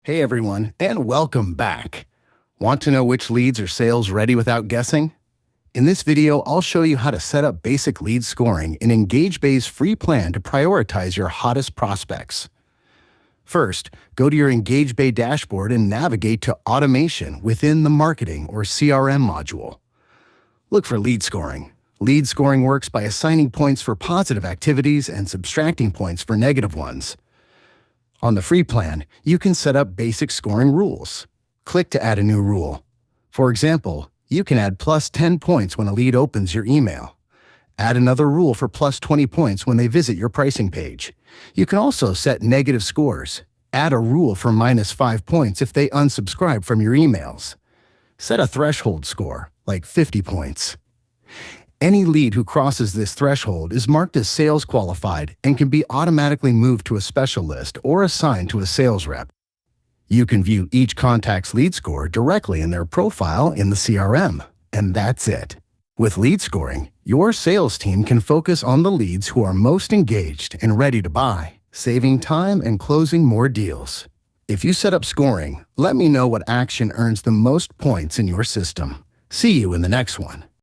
Hey everyone, and welcome back. Want to know which leads are sales ready without guessing? In this video, I'll show you how to set up basic lead scoring in EngageBay's free plan to prioritize your hottest prospects. First, go to your EngageBay dashboard and navigate to Automation within the Marketing or CRM module. Look for lead scoring. Lead scoring works by assigning points for positive activities and subtracting points for negative ones. On the free plan, you can set up basic scoring rules. Click to add a new rule. For example, you can add plus 10 points when a lead opens your email. Add another rule for plus 20 points when they visit your pricing page. You can also set negative scores. Add a rule for minus 5 points if they unsubscribe from your emails. Set a threshold score, like 50 points. Any lead who crosses this threshold is marked as sales qualified and can be automatically moved to a special list or assigned to a sales rep. You can view each contact's lead score directly in their profile in the CRM, and that's it. With lead scoring, your sales team can focus on the leads who are most engaged and ready to buy, saving time and closing more deals. If you set up scoring, let me know what action earns the most points in your system. See you in the next one.